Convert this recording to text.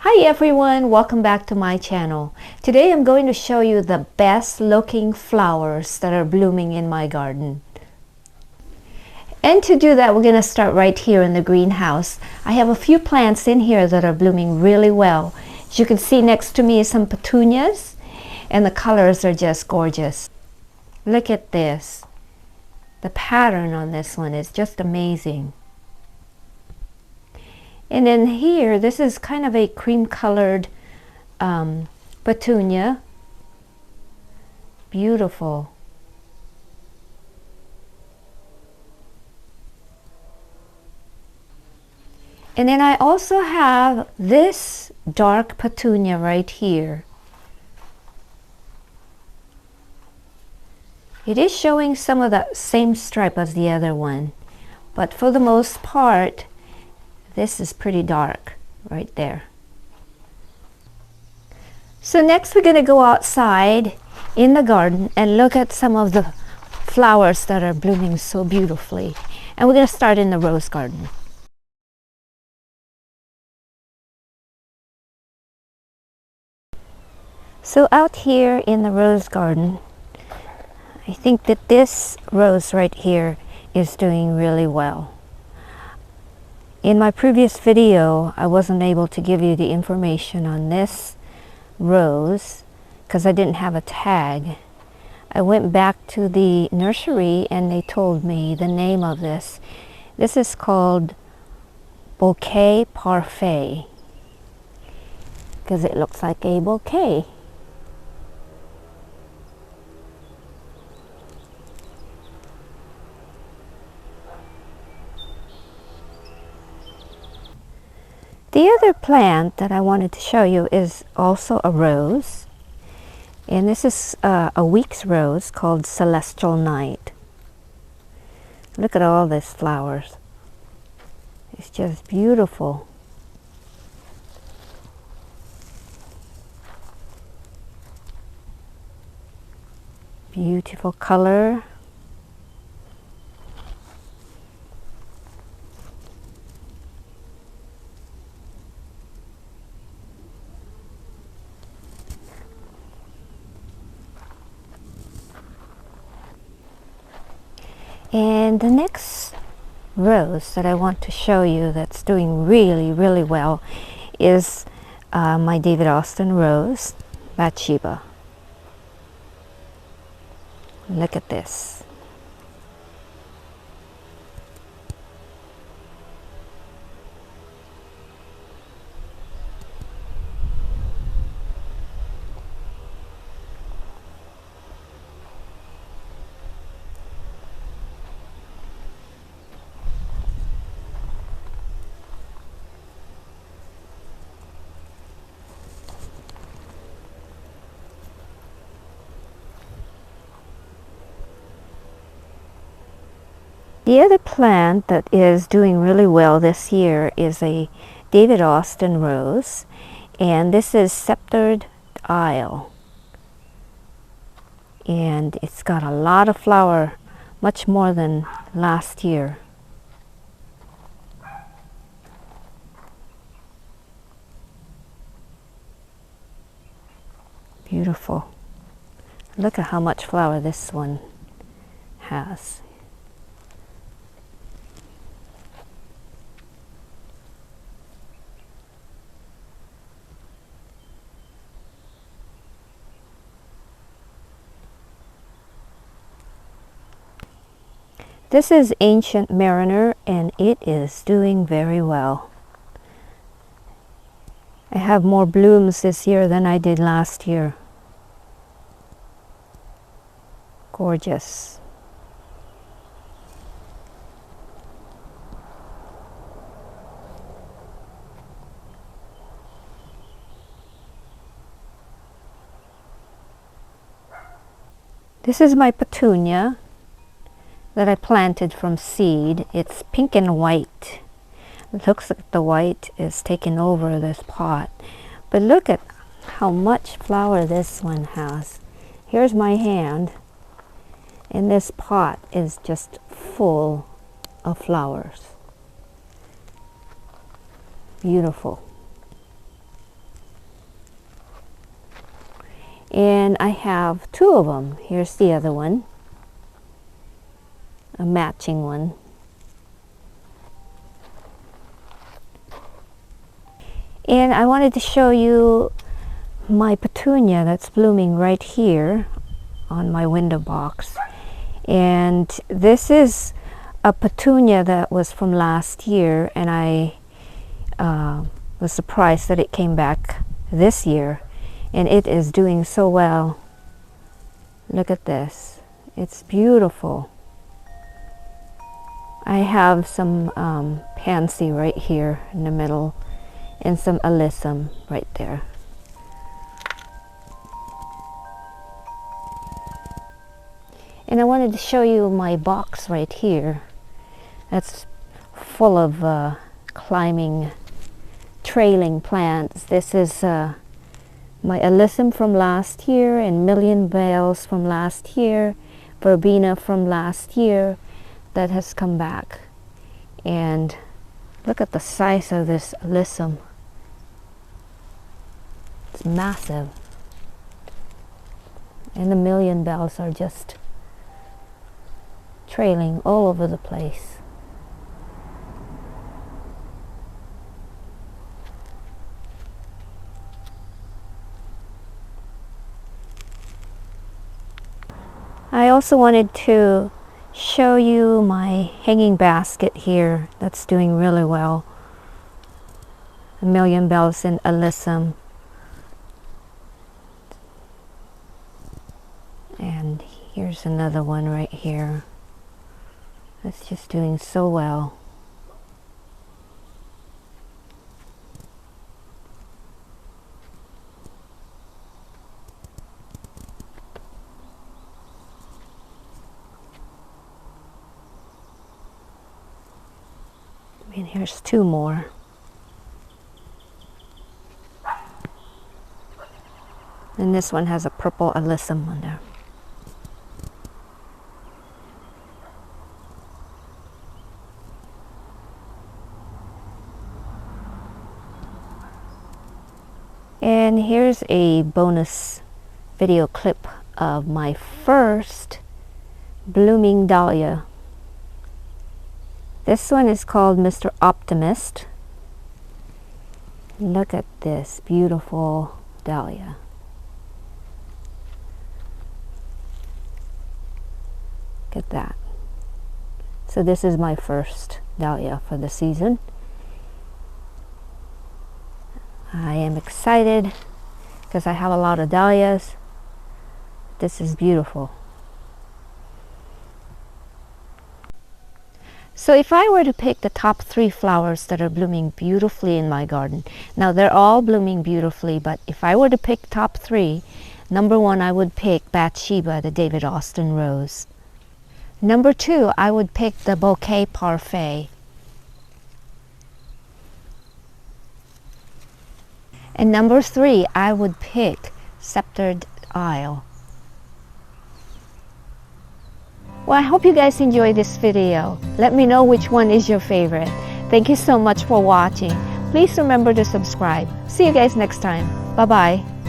Hi everyone, welcome back to my channel. Today I'm going to show you the best looking flowers that are blooming in my garden. And to do that, we're going to start right here in the greenhouse. I have a few plants in here that are blooming really well. As you can see next to me is some petunias, and the colors are just gorgeous. Look at this. The pattern on this one is just amazing. And then here, this is kind of a cream colored petunia. Beautiful. And then I also have this dark petunia right here. It is showing some of the same stripe as the other one, but for the most part, this is pretty dark right there. So next we're going to go outside in the garden and look at some of the flowers that are blooming so beautifully. And we're going to start in the rose garden. So out here in the rose garden, I think that this rose right here is doing really well. In my previous video, I wasn't able to give you the information on this rose because I didn't have a tag. I went back to the nursery and they told me the name of this. This is called Bouquet Parfait because it looks like a bouquet. The other plant that I wanted to show you is also a rose, and this is a week's rose called Celestial Night. Look at all these flowers. It's just beautiful. Beautiful color. And the next rose that I want to show you that's doing really well is my David Austin rose, Bathsheba. Look at this. The other plant that is doing really well this year is a David Austin rose, and this is Sceptered Isle. And it's got a lot of flower, much more than last year. Beautiful. Look at how much flower this one has. This is Ancient Mariner, and it is doing very well. I have more blooms this year than I did last year. Gorgeous. This is my Petunia that I planted from seed. It's pink and white. It looks like the white is taking over this pot. But look at how much flower this one has. Here's my hand, and this pot is just full of flowers. Beautiful. And I have two of them. Here's the other one, a matching one. And I wanted to show you my petunia that's blooming right here on my window box. And this is a petunia that was from last year, and I was surprised that it came back this year, and it is doing so well. Look at this. It's beautiful. I have some pansy right here in the middle and some alyssum right there. And I wanted to show you my box right here. That's full of climbing, trailing plants. This is my alyssum from last year, and million bells from last year, verbena from last year that has come back. And look at the size of this alyssum. It's massive. And the million bells are just trailing all over the place. I also wanted to show you my hanging basket here that's doing really well. A million bells and alyssum. And here's another one right here. That's just doing so well. And here's two more. And this one has a purple alyssum on there. And here's a bonus video clip of my first blooming dahlia. This one is called Mr. Optimist. Look at this beautiful dahlia. Look at that. So this is my first dahlia for the season. I am excited because I have a lot of dahlias. This is beautiful. So if I were to pick the top 3 flowers that are blooming beautifully in my garden, now they're all blooming beautifully, but if I were to pick top 3, number 1 I would pick Bathsheba, the David Austin rose. Number 2 I would pick the Bouquet Parfait. And number 3 I would pick Sceptered Isle. Well, I hope you guys enjoyed this video. Let me know which one is your favorite. Thank you so much for watching. Please remember to subscribe. See you guys next time. Bye-bye.